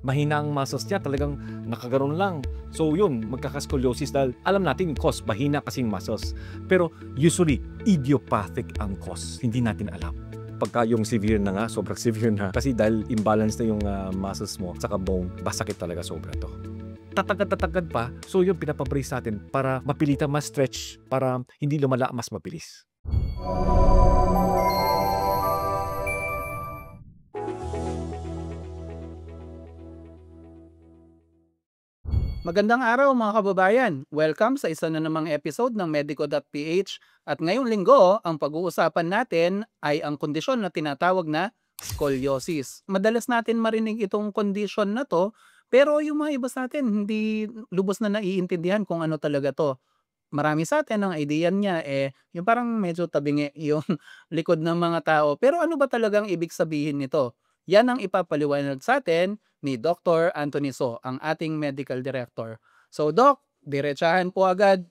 Mahina ang muscles niya, talagang nakagaroon lang. So yun, magkakascoliosis dahil alam natin yung cause, mahina kasing muscles. Pero usually, idiopathic ang cause. Hindi natin alam. Pagka yung severe na nga, sobrang severe na. Kasi dahil imbalance na yung muscles mo, saka bone, basakit talaga sobra to. Tatagad pa, so yung pinapabrace natin para mapilitan mas stretch, para hindi lumala mas mabilis. Magandang araw mga kababayan! Welcome sa isa na namang episode ng Medico.ph at ngayong linggo, ang pag-uusapan natin ay ang kondisyon na tinatawag na scoliosis. Madalas natin marinig itong kondisyon na to, pero yung mga iba sa atin hindi lubos na naiintindihan kung ano talaga to. Marami sa atin ang idea niya yung parang medyo tabingi yung likod ng mga tao. Pero ano ba talagang ibig sabihin nito? Yan ang ipapaliwanag sa atin ni Dr. Anthony So, ang ating medical director. So Doc, diretsahan po agad,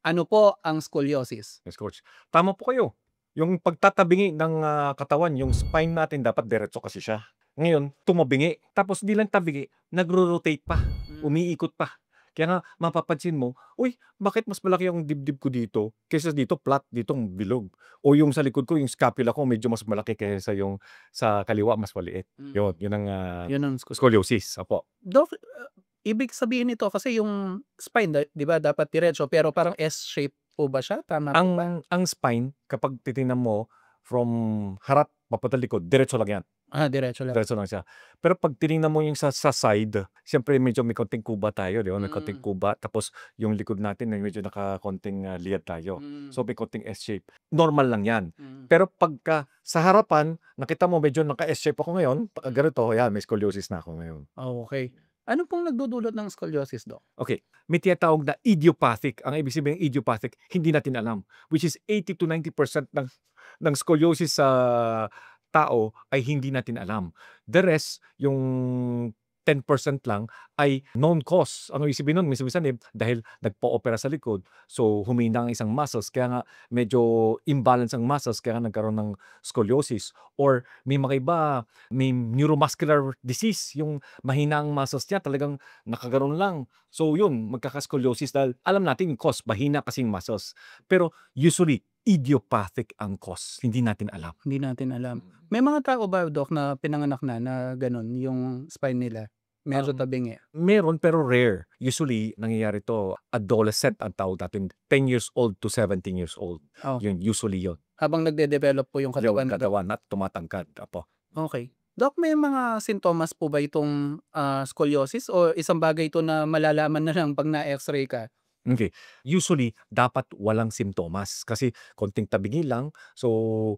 ano po ang scoliosis? Yes, coach. Tama po kayo. Yung pagtatabingi ng katawan, yung spine natin dapat diretso kasi siya. Ngayon, tumabingi. Tapos di lang tabingi, nagro-rotate pa, umiikot pa. Kaya nga, mapapansin mo, uy, bakit mas malaki ang dibdib ko dito kaysa dito, flat, ditong bilog. O yung sa likod ko, yung scapula ko, medyo mas malaki kaysa yung sa kaliwa, mas maliit. Yun ang Yun ang scoliosis. Opo. Doc, ibig sabihin nito kasi yung spine, di ba, dapat diretso pero parang S-shape po ba siya? Tama po ba? Ang spine, kapag titingnan mo from harap papunta likod, diretso lang yan. Diretso lang. Diretso lang siya. Pero pag tiningnan mo yung sa side, siyempre medyo may konting kuba tayo, di ba? May konting kuba. Tapos yung likod natin ay medyo nakakonting liad tayo. So may konting S-shape. Normal lang yan. Pero pagka sa harapan, nakita mo medyo naka-S-shape ako ngayon, ganito, yan, may scoliosis na ako ngayon. Okay. Ano pong nagdudulot ng scoliosis, Doc? Okay, may tinatawag na idiopathic. Ang ibig sabihin ng idiopathic, hindi natin alam. Which is 80 to 90% ng scoliosis sa tao ay hindi natin alam. The rest, yung 10% lang ay known cause. Ano ibig sabihin nun? Minsan dahil nagpo-opera sa likod, so humina ang isang muscles, kaya nga medyo imbalance ang muscles, kaya nga nagkaroon ng scoliosis. Or may mga iba, may neuromuscular disease, yung mahina ang muscles niya, talagang nakagaroon lang. So yun, magkakascoliosis dahil alam natin yung cause, mahina kasing muscles. Pero usually, idiopathic ang cause. Hindi natin alam. Hindi natin alam. May mga tao ba, Doc, na pinanganak na gano'n yung spine nila, medyo tabingi? Meron pero rare. Usually, nangyayari to adolescent ang tawag natin, 10 years old to 17 years old. Oh, Yun, usually yun. habang nagde-develop po yung Yung katawan, Doc? katawan at tumatangkad. Apo. Okay. Doc, may mga sintomas po ba itong scoliosis o isang bagay ito na malalaman na lang 'pag na-X-ray ka? Okay. Usually, dapat walang simptomas kasi konting tabingi lang. So,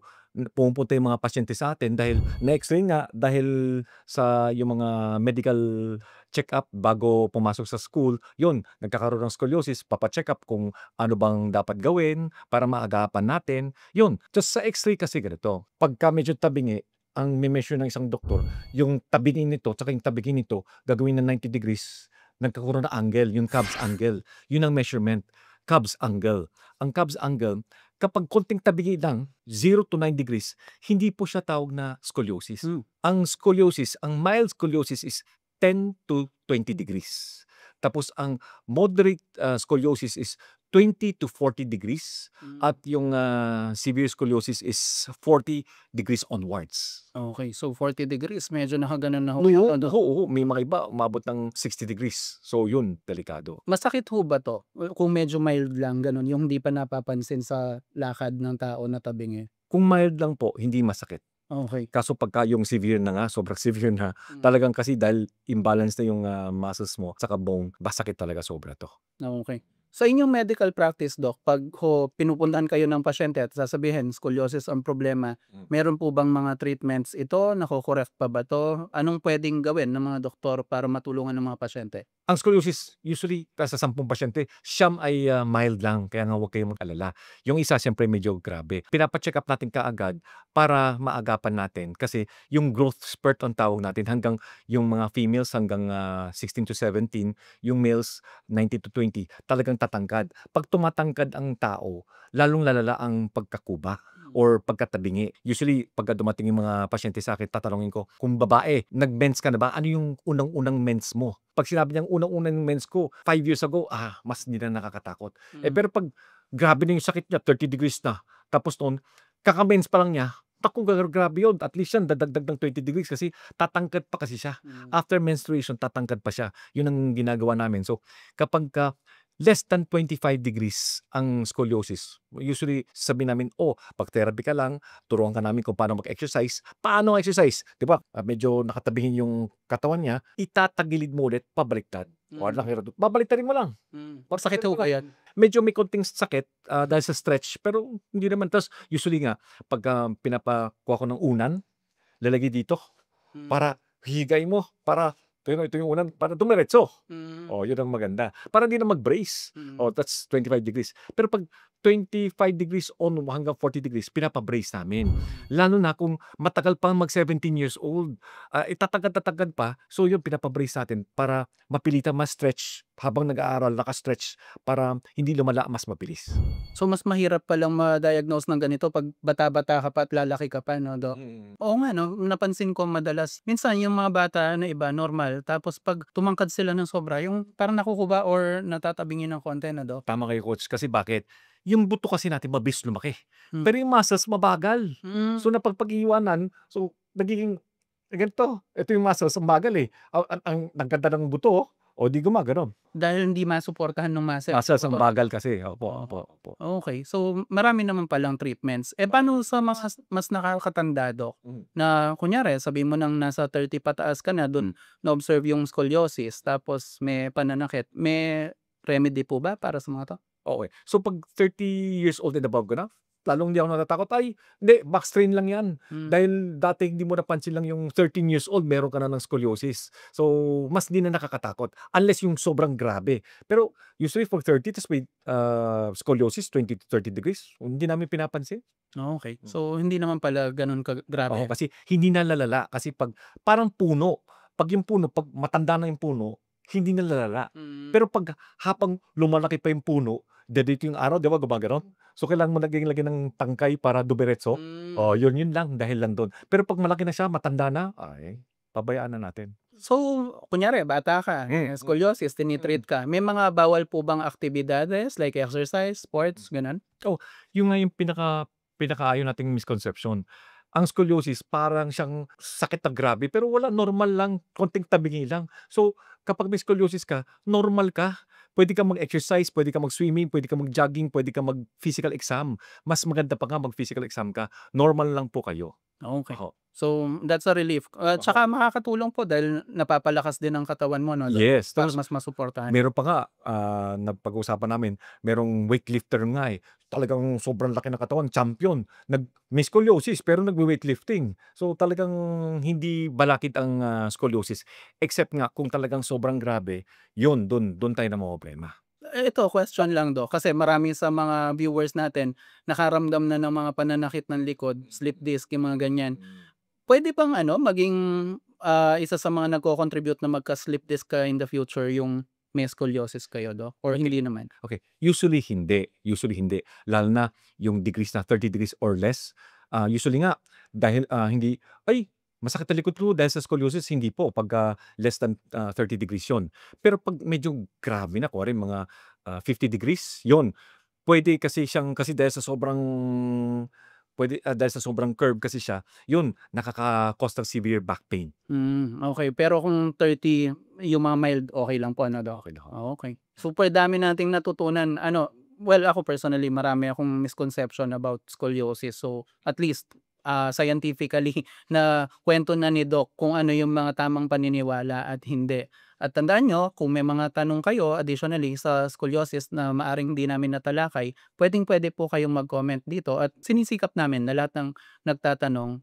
pumupunta yung mga pasyente sa atin dahil na-X-ray nga, dahil sa yung mga medical check-up bago pumasok sa school, yun, nagkakaroon ng scoliosis, papa-check up kung ano bang dapat gawin para maagapan natin. Yun, just sa X-ray kasi ganito, pagka medyo tabingi, ang measure ng isang doktor, yung tabingi nito, tsaka yung tabingi nito, gagawin na 90 degrees, nagkakaroon ng angle, yung Cobb's angle. Yun ang measurement, Cobb's angle. Ang Cobb's angle, kapag konting tabingi lang, 0 to 9 degrees, hindi po siya tawag na scoliosis. Ang scoliosis, ang mild scoliosis is 10 to 20 degrees. Tapos ang moderate scoliosis is 20 to 40 degrees. At yung severe scoliosis is 40 degrees onwards. Okay, so 40 degrees, medyo nakagano'n na ho Oo, yun, Doc. oo, may mga iba umabot ng 60 degrees. So yun, delikado. Masakit ho ba 'to? Kung medyo mild lang gano'n, yung hindi pa napapansin sa lakad ng tao na tabingi? Kung mild lang po, hindi masakit. Okay. Kaso pagka yung severe na nga, sobrang severe na, talagang kasi dahil imbalance na yung muscles mo saka bone, basakit talaga sobra to. Okay. Sa inyong medical practice, Doc, 'pag pinupuntahan kayo ng pasyente at sasabihin scoliosis ang problema, meron po bang mga treatments ito, nako-correct pa ba 'to? Anong puwedeng gawin ng mga doktor para matulungan ng mga pasyente? Ang scoliosis, usually sa 10 pasyente, siyam ay mild lang, kaya nga huwag kayong mag-alala. Yung isa siyempre medyo grabe. Pinapa-check up natin kaagad para maagapan natin kasi yung growth spurt ang tawag natin, hanggang yung mga females hanggang 16 to 17, yung males 19 to 20, talagang tatangkad. Pag tumatangkad ang tao, lalong lalala ang pagkakuba or pagkatabingi. Usually, pagka dumating yung mga pasyente sa akin, tatanungin ko, kung babae, nag-mens ka na ba? Ano yung unang-unang mens mo? Pag sinabi niyang unang-unang mens ko, 5 years ago, mas hindi na nakakatakot. Pero pag grabe na yung sakit niya, 30 degrees na, tapos noon, kaka-mens pa lang niya, grabe yun. At least yan, dadagdag ng 20 degrees kasi tatangkad pa kasi siya. After menstruation, tatangkad pa siya. Yun ang ginagawa namin. So, kapag less than 25 degrees ang scoliosis, usually sabi namin, pag therapy ka lang, turuan ka namin kung paano mag-exercise. Paano exercise? Di ba? Medyo nakatabihin yung katawan niya, itatagilid mo ulit, pabaliktad. Babaliktadin mo lang. Sakit ho ba yan? Medyo may konting sakit dahil sa stretch, pero hindi naman. Tapos usually nga, pag pinapakuha ko ng unan, lalagay dito para higay mo, para ito yung unan, para dumiretso. Yun ang maganda. Para hindi na mag-brace. That's 25 degrees. Pero pag 25 degrees on hanggang 40 degrees, pinapabrace namin. Lalo na kung matagal pa mag 17 years old, itatagad pa, so yun pinapabrace natin para mapilitan ma-stretch habang nag-aaral, naka-stretch para hindi lumala mas mabilis. So mas mahirap palang ma-diagnose ng ganito pag bata-bata ka pa at lalaki ka pa, no, Doc? Oo nga, no, napansin ko madalas, minsan yung mga bata na iba, normal, tapos pag tumangkad sila ng sobra, yung parang nakukuba or natatabingin ng konti, na, Doc? Tama kayo, Coach. Kasi bakit? Yung buto kasi natin mabilis lumaki. Pero yung muscles mabagal. So napagpag-iwanan, so nagiging ganito. Ito yung muscles, ang bagal eh. Ang ganda ng buto, di gumagano. Dahil hindi masuportahan ng muscle. Muscles ang bagal kasi. Opo. Okay. So marami naman palang treatments. Paano sa mga mas nakakatanda, Doc? Na kunyari, sabi mo nang nasa 30 pataas ka na, dun na-observe yung scoliosis, tapos may pananakit. May remedy po ba para sa mga to? Okay. So pag 30 years old and above ka na, lalong hindi ako natatakot. Hindi, back strain lang yan. Dahil dati hindi mo napansin lang yung 13 years old, meron ka na ng scoliosis. So, mas di na nakakatakot. Unless yung sobrang grabe. Pero usually for 30, tapos may scoliosis, 20 to 30 degrees, hindi namin pinapansin. Okay. So, hindi naman pala ganun grabe. Kasi hindi na lalala. Kasi parang puno. Pag yung puno, pag matanda na yung puno, hindi na lalala. Pero pag habang lumalaki pa yung puno, dito yung araw, di ba, gumagano'n? So, kailangan mo lagyan ng tangkay para dumiretso. Yun lang, dahil lang doon. Pero pag malaki na siya, matanda na, pabayaan na natin. So, kunyari, bata ka, scoliosis, tinitreat ka. May mga bawal po bang aktibidades like exercise, sports, ganun? Yung nga yung pinaka-ayaw nating misconception. Ang scoliosis parang siyang sakit na grabe, pero wala, normal lang, konting tabingi lang. So, kapag may scoliosis ka, normal ka. Pwede ka mag-exercise, pwede ka mag-swimming, pwede ka mag-jogging, pwede ka mag-physical exam. Mas maganda pa nga mag-physical exam ka. Normal lang po kayo. Okay. So, that's a relief. Tsaka makakatulong po dahil napapalakas din ang katawan mo, no, Doc? Yes. Para Tapos, mas masuportahan. meron pa nga, napag-usapan namin, merong weightlifter nga talagang sobrang laki ng katawan, champion. May scoliosis, pero nagwe-weightlifting. So, talagang hindi balakid ang scoliosis. Except nga, kung talagang sobrang grabe, yun, dun tayo na problema. Ito, question lang, Doc. Kasi marami sa mga viewers natin nakaramdam na ng mga pananakit ng likod, slip disc, yung mga ganyan. Pwede bang maging isa sa mga nagko-contribute na magka-slip disc ka in the future yung may scoliosis kayo, Doc? Or hindi naman? Okay. Usually hindi. Lalo na yung degrees na 30 degrees or less. Usually nga, dahil hindi, masakit ang likod ko dahil sa scoliosis, hindi po. Pag less than 30 degrees yun. Pero pag medyo grabe na, kuwari mga 50 degrees, yun. Pwede kasi dahil sa sobrang curve kasi siya, yun, nakaka-cause ng severe back pain. Okay. Pero kung 30, yung mga mild, okay lang po, Doc? Okay lang. Okay. Super dami nating natutunan. Well, ako personally, marami akong misconception about scoliosis. So, at least, scientifically na kwento na ni Doc kung ano yung mga tamang paniniwala at hindi. At tandaan nyo, kung may mga tanong kayo additionally sa scoliosis na maaring hindi namin natalakay, pwede po kayong mag-comment dito at sinisikap namin na lahat ng nagtatanong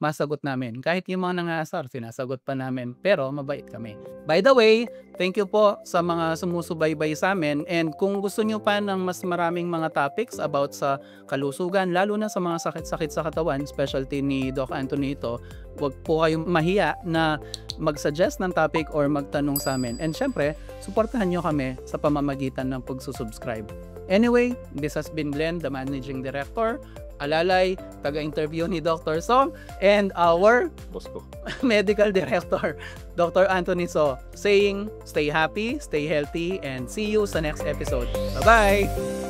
masagot namin. Kahit yung mga nangaasar, sinasagot pa namin. Pero mabait kami. By the way, thank you po sa mga sumusubaybay sa amin. And kung gusto nyo pa ng mas maraming mga topics about sa kalusugan, lalo na sa mga sakit-sakit sa katawan, specialty ni Doc Anthony ito, huwag po kayong mahiya na mag-suggest ng topic or magtanong sa amin. And syempre, suportahan nyo kami sa pamamagitan ng pagsusubscribe. Anyway, this has been Glenn, the Managing Director Alalay, taga-interview ni Dr. So, and our Boss ko. medical director, Dr. Anthony So, saying stay happy, stay healthy, and see you sa next episode. Bye-bye!